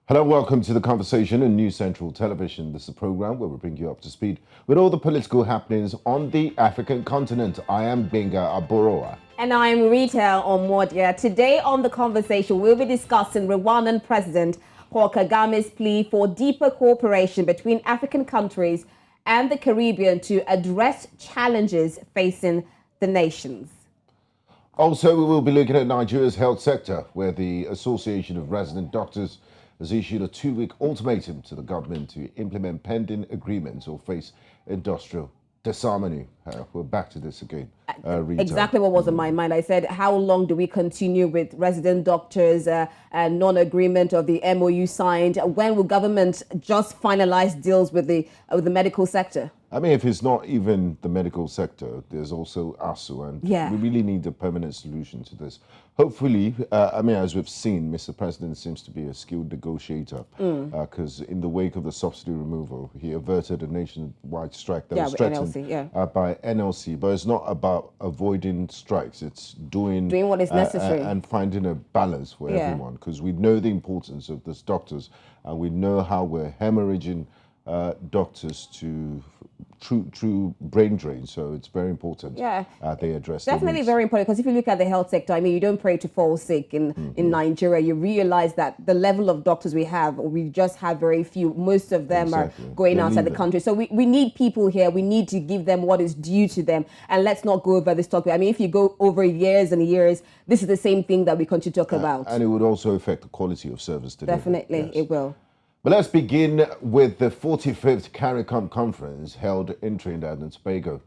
Hello, welcome to The Conversation on News Central Television. This is a program where we bring you up to speed with all the political happenings on the African continent. I am Benga Aboroa. And I'm Rita Omodia. Today on The Conversation, we'll be discussing Rwandan President Paul Kagame's plea for deeper cooperation between African countries and the Caribbean to address challenges facing the nations. Also, we will be looking at Nigeria's health sector, where the Association of Resident Doctors has issued a 2-week ultimatum to the government to implement pending agreements or face industrial disharmony. We're back to this again, Rita. Exactly what was on my mind. I said, how long do we continue with resident doctors, non-agreement of the MOU signed? When will government just finalize deals with the medical sector? I mean, if it's not even the medical sector, there's also ASU, and we really need a permanent solution to this. Hopefully, I mean, as we've seen, Mr. President seems to be a skilled negotiator, because in the wake of the subsidy removal, he averted a nationwide strike that was threatened by NLC. But it's not about avoiding strikes; it's doing what is necessary and finding a balance for everyone. Because we know the importance of these doctors, and we know how we're hemorrhaging doctors to true brain drain, so it's very important they address definitely very important, because if you look at the health sector, I mean, you don't pray to fall sick in Nigeria. You realize that the level of doctors we just have very few. Most of them are going outside the country, so we need people here. We need to give them what is due to them, and let's not go over this topic. I mean, if you go over years and years, this is the same thing that we continue to talk about, and it would also affect the quality of service delivery. Definitely, it will. But let's begin with the 45th Caricom conference held in Trinidad and Tobago,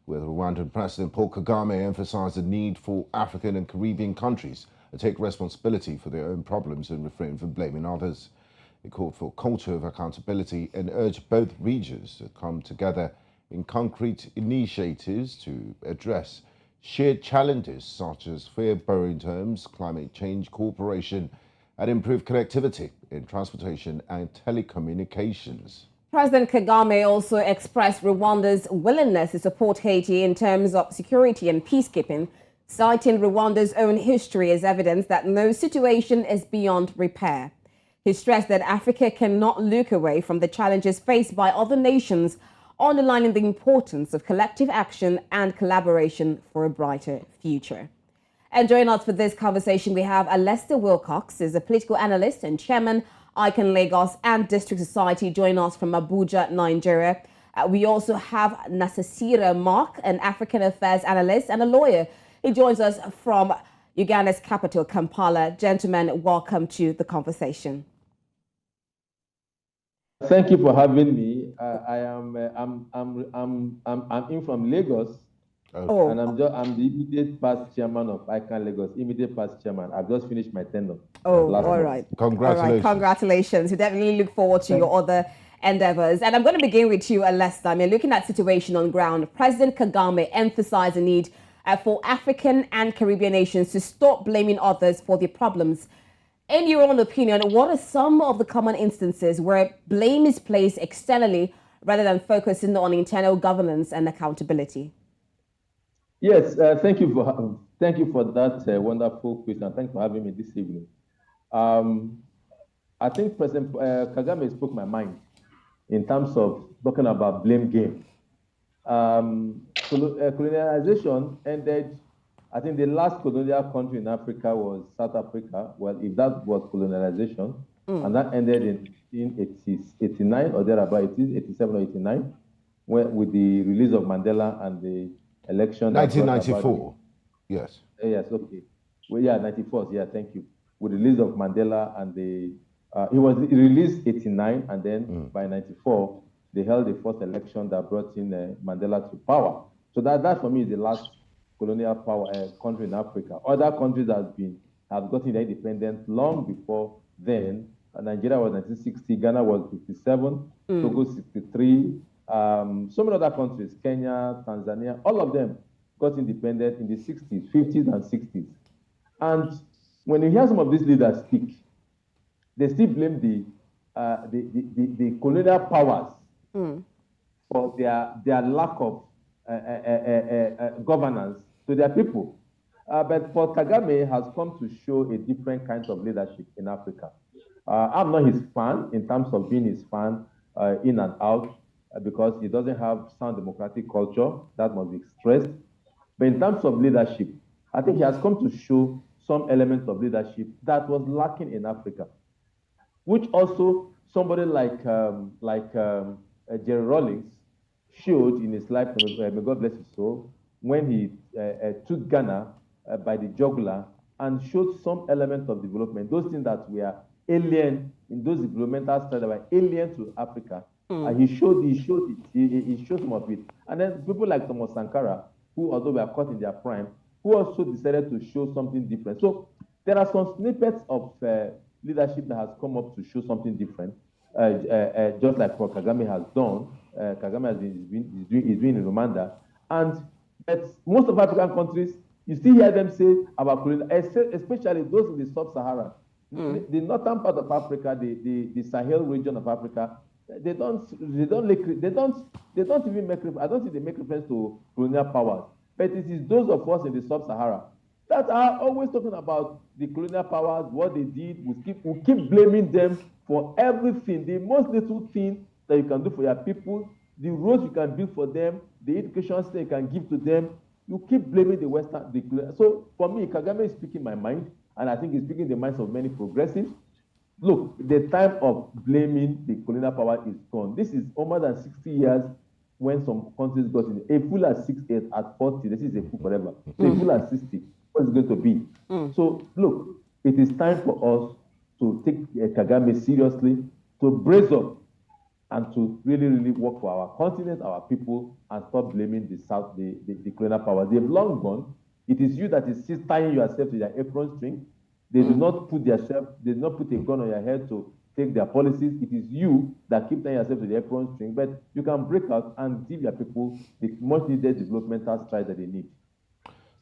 where Rwandan President Paul Kagame emphasized the need for African and Caribbean countries to take responsibility for their own problems and refrain from blaming others. He called for a culture of accountability and urged both regions to come together in concrete initiatives to address shared challenges such as fair borrowing terms, climate change cooperation, and improve connectivity in transportation and telecommunications. President Kagame also expressed Rwanda's willingness to support Haiti in terms of security and peacekeeping, citing Rwanda's own history as evidence that no situation is beyond repair. He stressed that Africa cannot look away from the challenges faced by other nations, underlining the importance of collective action and collaboration for a brighter future. And joining us for this conversation, we have Alesta Wilcox, is a political analyst and chairman, Icon Lagos and District Society, joining us from Abuja, Nigeria. We also have Nasasira Mark, an African affairs analyst and a lawyer. He joins us from Uganda's capital, Kampala. Gentlemen, welcome to the conversation. Thank you for having me. I'm in from Lagos. And I'm the immediate past chairman of Icon Lagos, immediate past chairman. I've just finished my tenure. All right. Congratulations. All right. Congratulations. We definitely look forward to your other endeavors. And I'm going to begin with you, Alesta. I mean, looking at situation on ground, President Kagame emphasized the need for African and Caribbean nations to stop blaming others for their problems. In your own opinion, what are some of the common instances where blame is placed externally rather than focusing on internal governance and accountability? Yes, thank you for that wonderful question. Thanks for having me this evening. I think President Kagame spoke my mind in terms of talking about blame game. Colonialization ended. I think the last colonial country in Africa was South Africa. Well, if that was colonialization, and that ended in 1889 or thereabout, 1887 or 89, with the release of Mandela and the election. 1994. Yes. Yes. Okay. Well, yeah, 94. Yeah, thank you. With the release of Mandela and he was released 89, and then by 94 they held the first election that brought in Mandela to power. So that for me is the last colonial power country in Africa. Other countries have gotten their independence long before then. Nigeria was 1960, Ghana was 57, Togo 63. So many other countries, Kenya, Tanzania, all of them got independent in the 60s, 50s, and 60s. And when you hear some of these leaders speak, they still blame the colonial powers for their lack of governance to their people. But Paul Kagame has come to show a different kind of leadership in Africa. I'm not his fan in terms of being his fan in and out because he doesn't have sound democratic culture. That must be stressed. But in terms of leadership, I think he has come to show some elements of leadership that was lacking in Africa, which also somebody like Jerry Rawlings showed in his lifetime. May God bless his soul, when he took Ghana by the jugular and showed some element of development. Those things that were alien in those developmental studies that were alien to Africa. He showed it. He showed some of it. And then people like Thomas Sankara, who although were caught in their prime, who also decided to show something different. So there are some snippets of leadership that has come up to show something different, just like what Kagame has done. Kagame has been doing in Rwanda. And most of African countries, you still hear them say about colonial, especially those in the sub-Sahara. The northern part of Africa, the Sahel region of Africa, they don't even make I don't think they make reference to colonial powers. But it is those of us in the sub-Sahara that are always talking about the colonial powers, what they did. We keep blaming them for everything. The most little thing that you can do for your people, the roads you can build for them, the education system you can give to them, you keep blaming the Western. So for me, Kagame is speaking my mind, and I think he's speaking the minds of many progressives. Look, the time of blaming the colonial power is gone. This is more than 60 years when some countries got in. A fool at 68, at 40, this is a fool forever. So a fool at 60, what is it going to be? So look, it is time for us to take Kagame seriously, to brace up, and to really, really work for our continent, our people, and stop blaming the South, the colonial powers. They've long gone. It is you that is still tying yourself to their apron string. They do not put a gun on your head to take their policies. It is you that keep tying yourself to the apron string. But you can break out and give your people the much needed developmental stride that they need.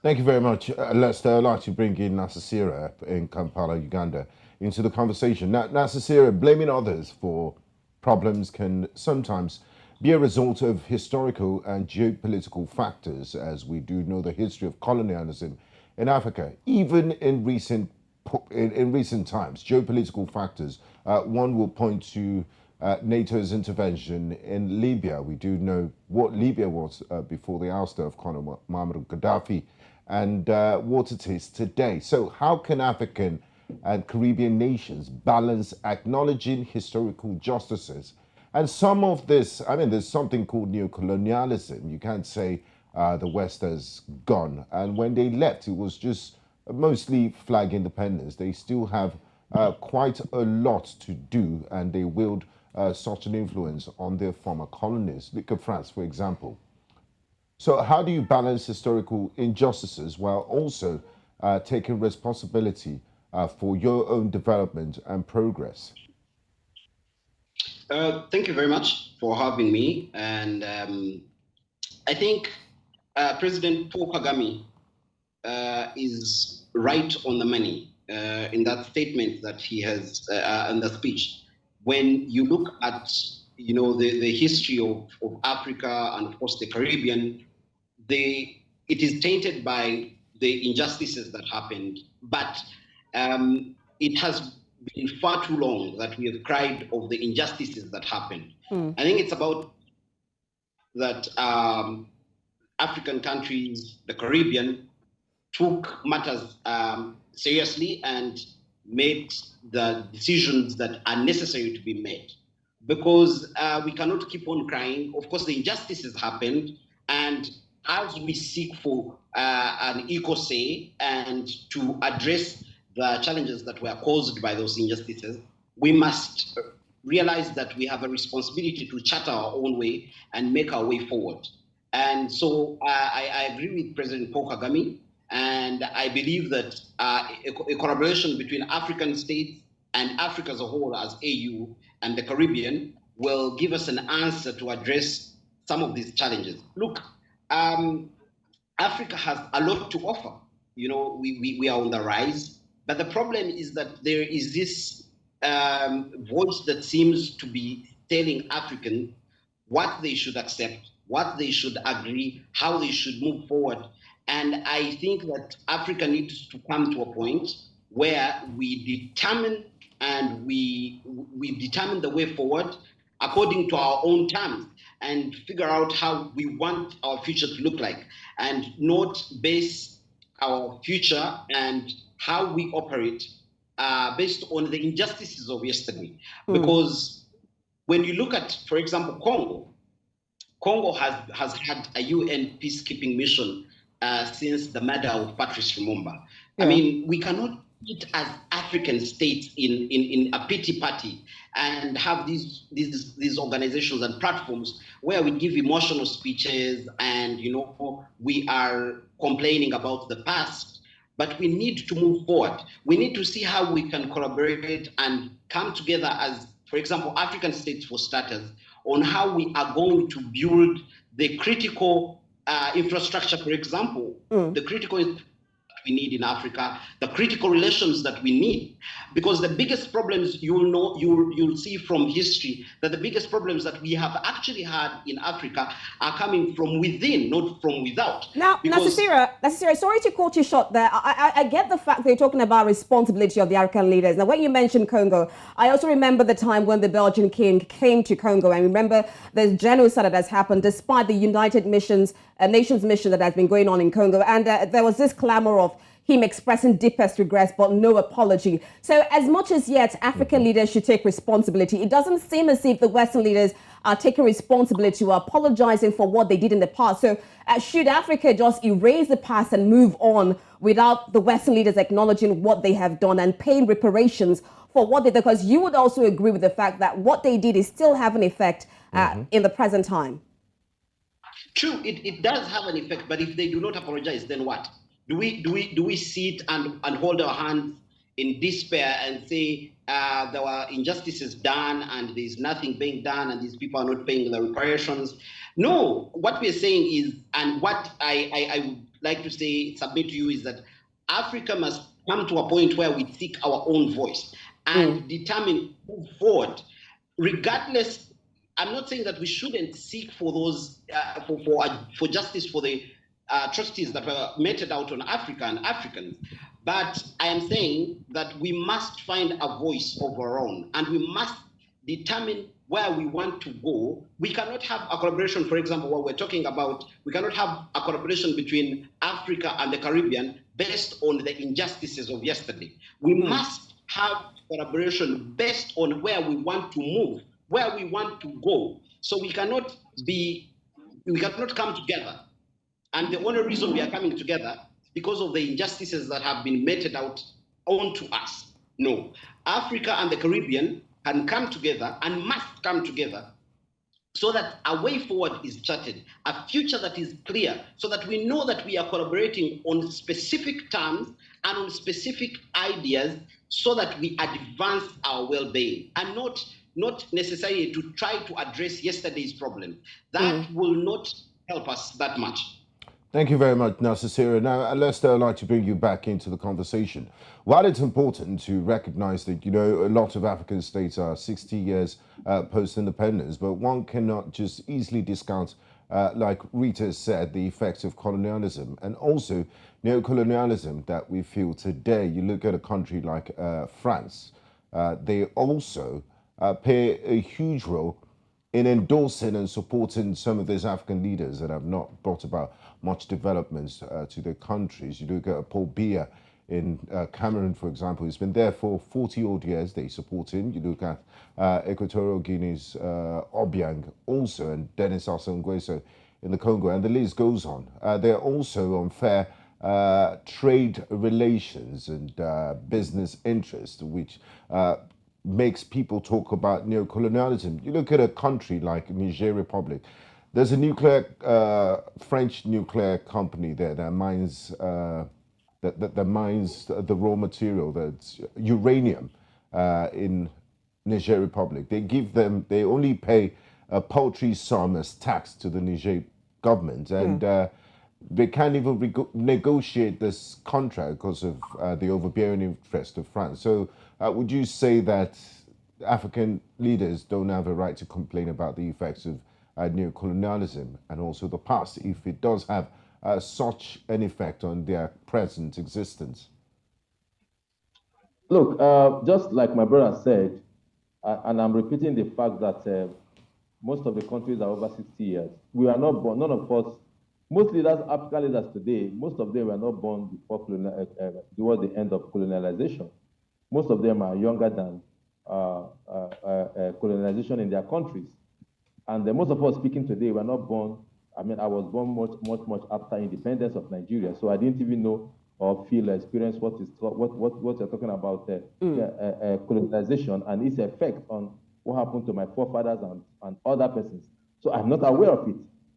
Thank you very much, Alesta. I'd like to bring in Nasasira in Kampala, Uganda, into the conversation. Now, Nasasira, blaming others for problems can sometimes be a result of historical and geopolitical factors, as we do know the history of colonialism in Africa. Even in recent times, geopolitical factors, one will point to NATO's intervention in Libya. We do know what Libya was before the ouster of Colonel Muammar Gaddafi, and what it is today. So how can African and Caribbean nations balance acknowledging historical justices? And some of this, I mean, there's something called neocolonialism. You can't say the West has gone. And when they left, it was just mostly flag independence. They still have quite a lot to do, and they wield such an influence on their former colonies. Look at France, for example. So how do you balance historical injustices while also taking responsibility for your own development and progress? Thank you very much for having me. And I think President Paul Kagame is right on the money in that statement that he has in the speech. When you look at the history of Africa and of course the Caribbean, it is tainted by the injustices that happened, but it has been far too long that we have cried of the injustices that happened. I think it's about that African countries, the Caribbean, took matters seriously and made the decisions that are necessary to be made. Because we cannot keep on crying. Of course, the injustices happened, and as we seek for an equal say and to address the challenges that were caused by those injustices, we must realize that we have a responsibility to chart our own way and make our way forward. And so I agree with President Paul Kagame, and I believe that a collaboration between African states and Africa as a whole, as AU, and the Caribbean will give us an answer to address some of these challenges. Look, Africa has a lot to offer. We are on the rise, but the problem is that there is this voice that seems to be telling Africans what they should accept, what they should agree, how they should move forward. And I think that Africa needs to come to a point where we determine and we determine the way forward according to our own terms and figure out how we want our future to look like, and not base our future and how we operate based on the injustices of yesterday. Because when you look at, for example, Congo has had a UN peacekeeping mission since the murder of Patrice Lumumba. Yeah. I mean, we cannot sit as African states in a pity party and have these organizations and platforms where we give emotional speeches and, you know, we are complaining about the past. But we need to move forward. We need to see how we can collaborate and come together as, for example, African states for starters, on how we are going to build the critical infrastructure, for example, the critical we need in Africa, the critical relations that we need, because the biggest problems you'll see from history that the biggest problems that we have actually had in Africa are coming from within, not from without. Now, Nasisira, sorry to cut you short there. I get the fact that you're talking about responsibility of the African leaders. Now, when you mentioned Congo, I also remember the time when the Belgian king came to Congo, and remember the genocide that has happened despite the United Nations mission that has been going on in Congo, and there was this clamor of him expressing deepest regrets but no apology. So as much as yet African leaders should take responsibility, it doesn't seem as if the Western leaders are taking responsibility or apologizing for what they did in the past. So should Africa just erase the past and move on without the Western leaders acknowledging what they have done and paying reparations for what they did? Because you would also agree with the fact that what they did is still have an effect in the present time. True, it does have an effect, but if they do not apologize, then what? Do we sit and hold our hands in despair and say there were injustices done and there's nothing being done and these people are not paying the reparations? No, what we're saying is, and what I would like to say, submit to you, is that Africa must come to a point where we seek our own voice and determine move forward, regardless. I'm not saying that we shouldn't seek for those for justice for the atrocities that were meted out on Africa and Africans, but I am saying that we must find a voice of our own, and we must determine where we want to go. We cannot have a collaboration, for example, what we're talking about, we cannot have a collaboration between Africa and the Caribbean based on the injustices of yesterday. We must have collaboration based on where we want to move, where we want to go. So we cannot come together. And the only reason we are coming together is because of the injustices that have been meted out onto us. No, Africa and the Caribbean can come together and must come together so that a way forward is charted, a future that is clear, so that we know that we are collaborating on specific terms and on specific ideas so that we advance our well-being and not necessarily to try to address yesterday's problem. That will not help us that much. Thank you very much, Nasisira. Now, Alesta, I'd like to bring you back into the conversation. While it's important to recognize that, you know, a lot of African states are 60 years post-independence, but one cannot just easily discount, like Rita said, the effects of colonialism and also neocolonialism that we feel today. You look at a country like France, they also play a huge role in endorsing and supporting some of these African leaders that have not brought about much developments to their countries. You look at Paul Biya in Cameroon, for example, he's been there for 40 odd years. They support him. You look at Equatorial Guinea's Obiang also, and Denis Sassou Nguesso in the Congo, and the list goes on. They're also on fair trade relations and business interests, which makes people talk about neocolonialism. You look at a country like Niger Republic, there's a nuclear, French nuclear company there that mines, that mines the raw material, that's uranium in Niger Republic. They only pay a paltry sum as tax to the Niger government, and they can't even negotiate this contract because of the overbearing interest of France. So would you say that African leaders don't have a right to complain about the effects of neocolonialism and also the past, if it does have such an effect on their present existence? Look, just like my brother said, and I'm repeating the fact that most of the countries are over 60 years. We are not born, none of us, most leaders, African leaders today, most of them were not born before towards the end of colonialization. Most of them are younger than colonization in their countries. And most of us speaking today were not born, I mean, I was born much after independence of Nigeria. So I didn't even know or feel or experience what you're talking about colonization and its effect on what happened to my forefathers and other persons. So I'm not aware of it,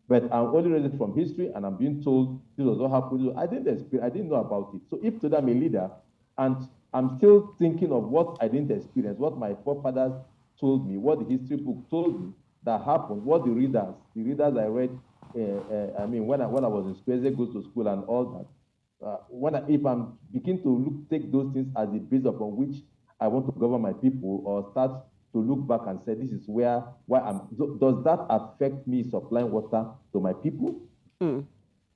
but I'm only reading from history, and I'm being told this was what happened. I didn't know about it. So if today I'm a leader, and I'm still thinking of what I didn't experience, what my forefathers told me, what the history book told me that happened, what the readers I read, I mean, when I was in school, goes to school and all that. If I'm beginning to take those things as the base upon which I want to govern my people, or start to look back and say, this is why does that affect me supplying water to my people? Mm.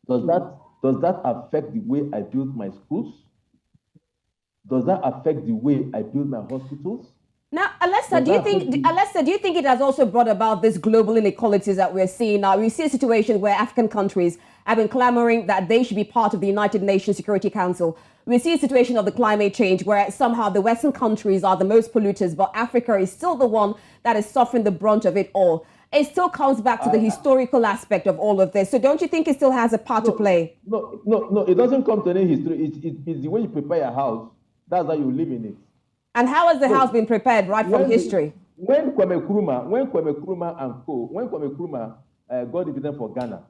Does that affect the way I build my schools? Does that affect the way I build my hospitals? Now, Alesta, do you think it has also brought about this global inequalities that we're seeing now? We see a situation where African countries have been clamoring that they should be part of the United Nations Security Council. We see a situation of the climate change where somehow the Western countries are the most polluters, but Africa is still the one that is suffering the brunt of it all. It still comes back to the historical aspect of all of this. So don't you think it still has a part to play? No, it doesn't come to any history. It's the way you prepare your house. That's how you live in it. And how has the house been prepared right from history? When Kwame Nkrumah and co, when Kwame Nkrumah got dividend for Ghana,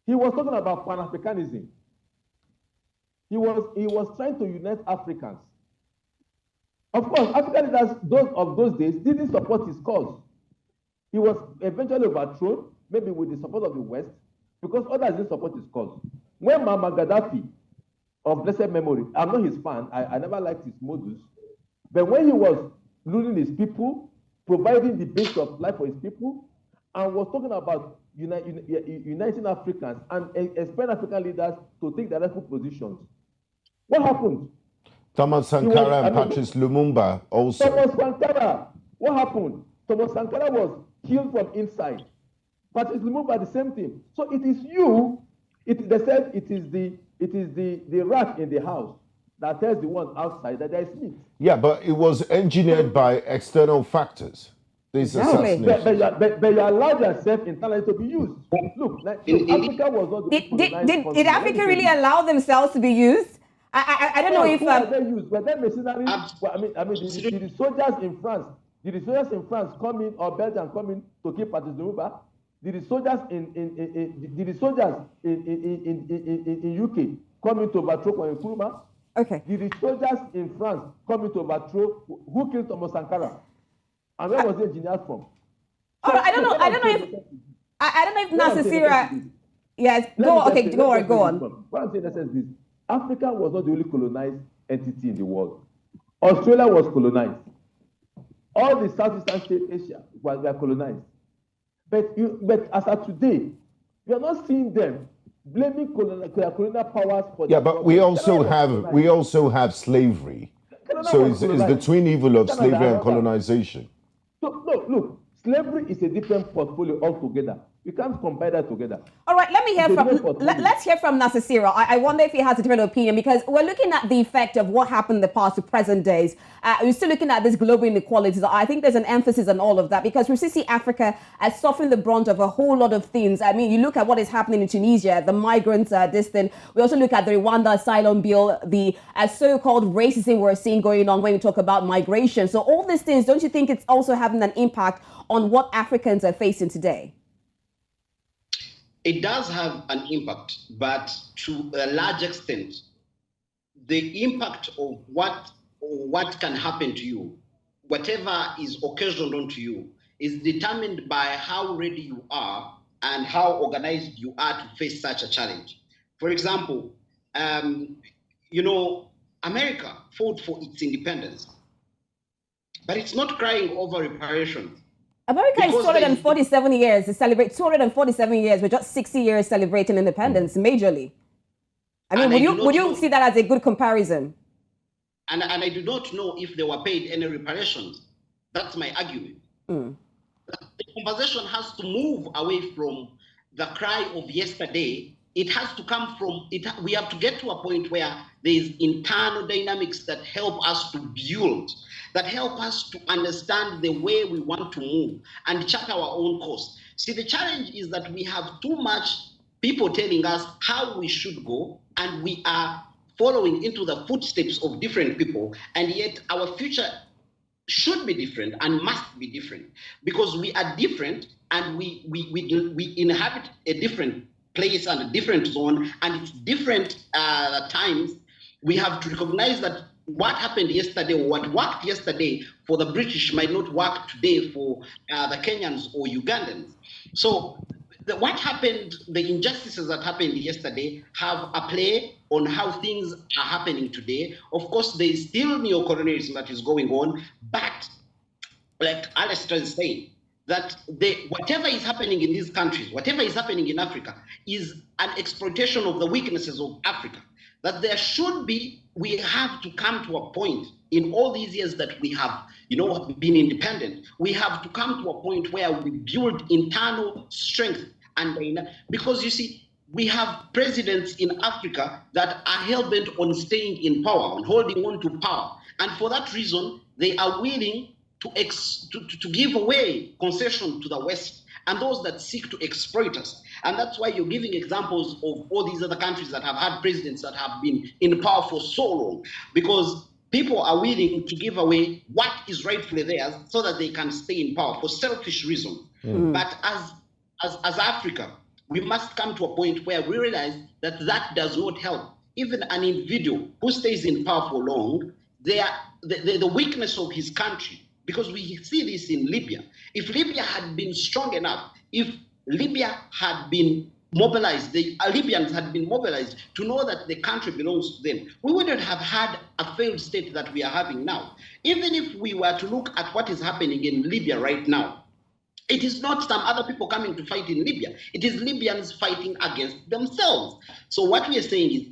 he was talking about Pan-Africanism. He was trying to unite Africans. Of course, African leaders those days didn't support his cause. He was eventually overthrown, maybe with the support of the West, because others didn't support his cause. When Muammar Gaddafi, of blessed memory, I'm not his fan, I never liked his modus, but when he was ruling his people, providing the base of life for his people, and was talking about uniting Africans and expand African leaders to take their rightful positions, what happened? Thomas Sankara and Patrice Lumumba also. Thomas Sankara, what happened? Thomas Sankara was killed from inside. Patrice Lumumba, the same thing. So it is you. They said it is the rat in the house that tells the one outside that there is meat. Yeah, but it was engineered by external factors. This assassination. But you allowed yourself internally to be used. Look, Africa was not. Did Africa really allow themselves to be used? I don't know if they used, but then mercenary. Did the soldiers in France come in, or Belgium come in to keep Patrice Lumumba? Did the soldiers in UK come in to overthrow Kwame Nkrumah? Okay. Did the soldiers in France come in to overthrow who killed Thomas Sankara? And where was the engineer from? So, I don't know if Nasir. Yes. Go on. What I'm saying is this: Africa was not the only colonized entity in the world. Australia was colonized. All the Southeastern states, Asia, were colonized. But as of today, we are not seeing them blaming colonial powers for. Yeah, but we also have slavery. So it's the twin evil of slavery and colonization. So no, look, slavery is a different portfolio altogether. You can't combine that together. All right, let's hear from Nasir. I wonder if he has a different opinion, because we're looking at the effect of what happened in the past to present days. We're still looking at this global inequalities. I think there's an emphasis on all of that, because we still see Africa as suffering the brunt of a whole lot of things. I mean, you look at what is happening in Tunisia, the migrants are distant. We also look at the Rwanda asylum bill, the so-called racism we're seeing going on when we talk about migration. So all these things, don't you think it's also having an impact on what Africans are facing today? It does have an impact, but to a large extent, the impact of what can happen to you, whatever is occasioned onto you, is determined by how ready you are and how organized you are to face such a challenge. For example, America fought for its independence, but it's not crying over reparations. America is 247 years. They celebrate 247 years. We're just 60 years celebrating independence majorly. I mean, would you see that as a good comparison? and I do not know if they were paid any reparations. That's my argument. The conversation has to move away from the cry of yesterday. It has to come from it. We have to get to a point where there is internal dynamics that help us to build, that help us to understand the way we want to move and chart our own course. See, the challenge is that we have too much people telling us how we should go, and we are following into the footsteps of different people, and yet our future should be different and must be different, because we are different, and we inhabit a different place and a different zone, and it's different times. We have to recognize that what happened yesterday, or what worked yesterday for the British, might not work today for the Kenyans or Ugandans. So what happened, the injustices that happened yesterday have a play on how things are happening today. Of course, there is still neo-colonialism that is going on, but like Alesta is saying, that whatever is happening in these countries, whatever is happening in Africa, is an exploitation of the weaknesses of Africa. That there should be, we have to come to a point in all these years that we have, been independent. We have to come to a point where we build internal strength, and because you see, we have presidents in Africa that are hell-bent on staying in power, on holding on to power, and for that reason, they are willing to give away concession to the West and those that seek to exploit us. And that's why you're giving examples of all these other countries that have had presidents that have been in power for so long, because people are willing to give away what is rightfully theirs so that they can stay in power for selfish reasons. But as Africa, we must come to a point where we realize that that does not help. Even an individual who stays in power for long, the weakness of his country, because we see this in Libya. If Libya had been strong enough, if Libya had been mobilized, the Libyans had been mobilized to know that the country belongs to them, we wouldn't have had a failed state that we are having now. Even if we were to look at what is happening in Libya right now, it is not some other people coming to fight in Libya. It is Libyans fighting against themselves. So what we are saying is,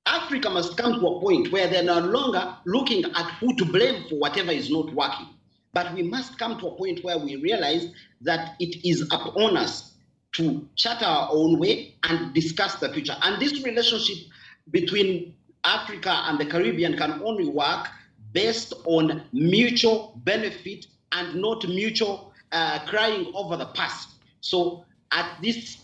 Africa must come to a point where they're no longer looking at who to blame for whatever is not working. But we must come to a point where we realize that it is upon us to chart our own way and discuss the future. And this relationship between Africa and the Caribbean can only work based on mutual benefit and not mutual crying over the past. So at this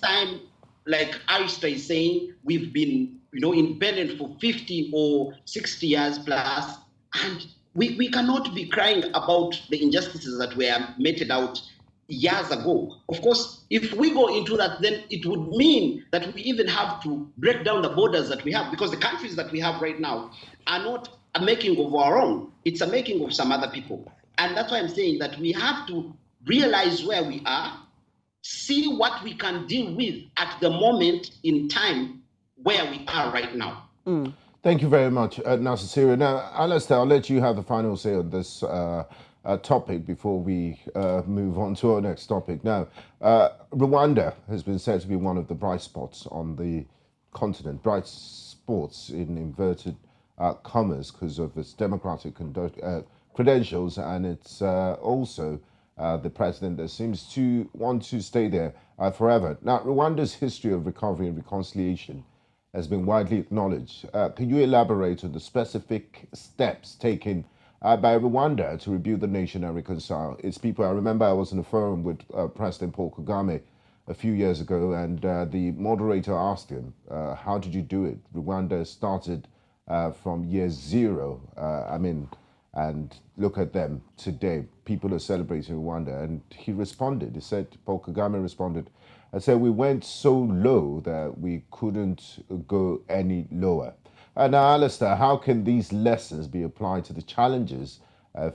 time, like Alesta is saying, we've been independent for 50 or 60 years plus, and we cannot be crying about the injustices that were meted out years ago. Of course, if we go into that, then it would mean that we even have to break down the borders that we have, because the countries that we have right now are not a making of our own, it's a making of some other people. And that's why I'm saying that we have to realize where we are, see what we can deal with at the moment in time where we are right now. Thank you very much, Nasir. Now, Alesta, I'll let you have the final say on this topic before we move on to our next topic. Now, Rwanda has been said to be one of the bright spots on the continent, bright spots in inverted commas because of its democratic credentials, and it's also the president that seems to want to stay there forever. Now, Rwanda's history of recovery and reconciliation has been widely acknowledged. Can you elaborate on the specific steps taken by Rwanda to rebuild the nation and reconcile its people? I remember I was in a forum with President Paul Kagame a few years ago, and the moderator asked him, how did you do it? Rwanda started from year zero. And look at them today. People are celebrating Rwanda. And he responded, Paul Kagame responded, and said, we went so low that we couldn't go any lower. Now, Alesta, how can these lessons be applied to the challenges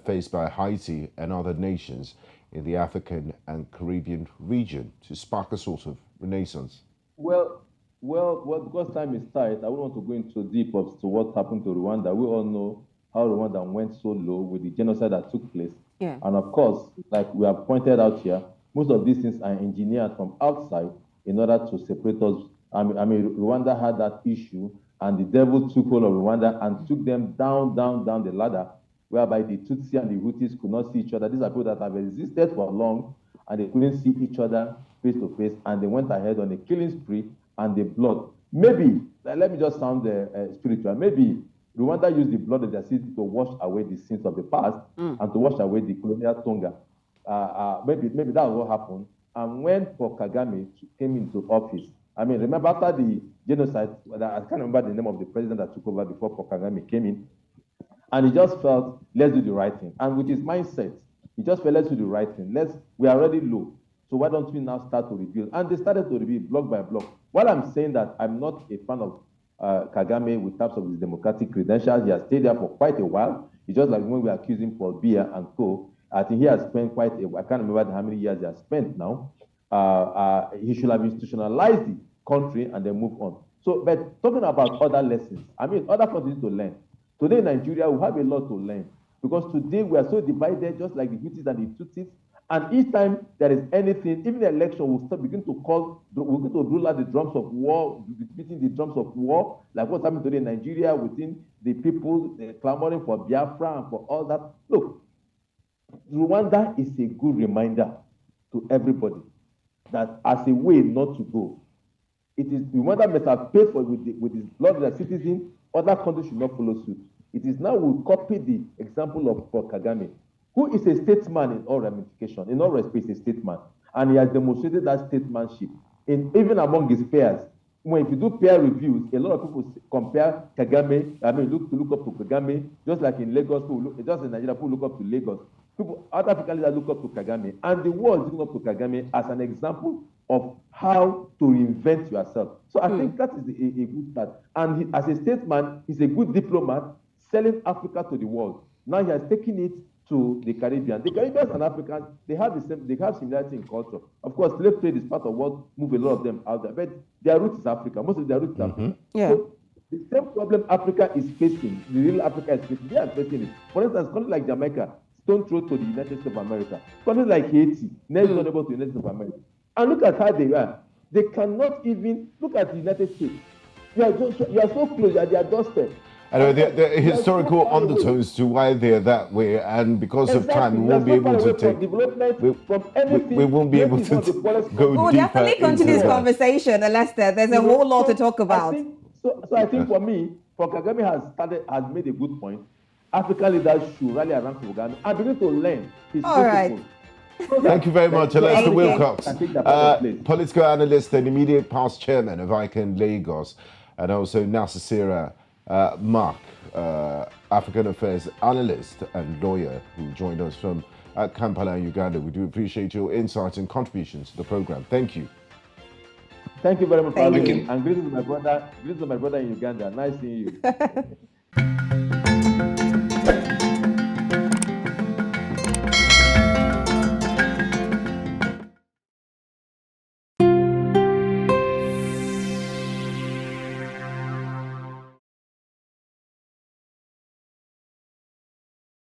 faced by Haiti and other nations in the African and Caribbean region to spark a sort of renaissance? Well, because time is tight, I wouldn't want to go into deep as to what happened to Rwanda. We all know how Rwanda went so low with the genocide that took place. Yeah. And of course, like we have pointed out here, most of these things are engineered from outside in order to separate us. I mean, Rwanda had that issue and the devil took hold of Rwanda and took them down the ladder, whereby the Tutsi and the Hutus could not see each other. These are people that have existed for long, and they couldn't see each other face to face, and they went ahead on a killing spree, and the blood. Maybe, let me just sound spiritual, maybe Rwanda used the blood of their citizens to wash away the sins of the past and to wash away the colonial tonga. Maybe that was what happened. And when Paul Kagame came into office, I mean, remember after the genocide, I can't remember the name of the president that took over before Paul Kagame came in, and he just felt, let's do the right thing. And with his mindset, he just felt, let's do the right thing. We are already low, so why don't we now start to rebuild? And they started to rebuild block by block. While I'm saying that I'm not a fan of Kagame with terms of his democratic credentials, he has stayed there for quite a while. It's just like when we accuse him for Biya and co. I think he has spent I can't remember how many years he has spent now. He should have institutionalized the country and then move on. So, but talking about other lessons, I mean, other countries to learn. Today in Nigeria, we have a lot to learn because today we are so divided, just like the Hutus and the Tutsis. And each time there is anything, even the election, we'll begin to roll out the drums of war, beating the drums of war, like what's happening today in Nigeria within the people clamoring for Biafra and for all that. Look, Rwanda is a good reminder to everybody that as a way not to go, it is Rwanda must have paid for with his blood of their citizens. Other countries should not follow suit. It is now we copy the example of Paul Kagame, who is a statesman in all ramifications, in all respects, a statesman, and he has demonstrated that statesmanship even among his peers. If you do peer reviews, a lot of people compare Kagame. I mean, look up to Kagame, just like in Lagos, just in Nigeria, people look up to Lagos. Other African leaders look up to Kagame, and the world is looking up to Kagame as an example of how to reinvent yourself. So I think that is a good start. And as a statesman, he's a good diplomat, selling Africa to the world. Now he has taken it to the Caribbean. The Caribbeans and Africans, they have similarity in culture. Of course, slave trade is part of what moved a lot of them out there, but their root is Africa. Most of their root is Africa. Yeah. So the same problem Africa is facing, the real Africa is facing, they are facing it. For instance, countries like Jamaica, stone throw to the United States of America. Countries like Haiti, next door neighbor to the United States of America. And look at how they are. They cannot even look at the United States. You are so close, you are their doorstep. Anyway, the historical undertones to why they're that way, and because of time, we won't be able to take. We won't be able to go We'll deeper definitely continue this conversation, Alesta. There's a whole lot to talk about. I think for me, Kagame has made a good point. African leaders should rally around Kagame and begin to learn his All right. Thank you very much, Alesta Wilcox, political analyst and immediate past chairman of ICANN Lagos, and also Nasasira Mark, African affairs analyst and lawyer, who joined us from Kampala, Uganda. We do appreciate your insights and contributions to the program. Thank you. Thank you very much for having me. And greetings to my brother in Uganda. Nice seeing you.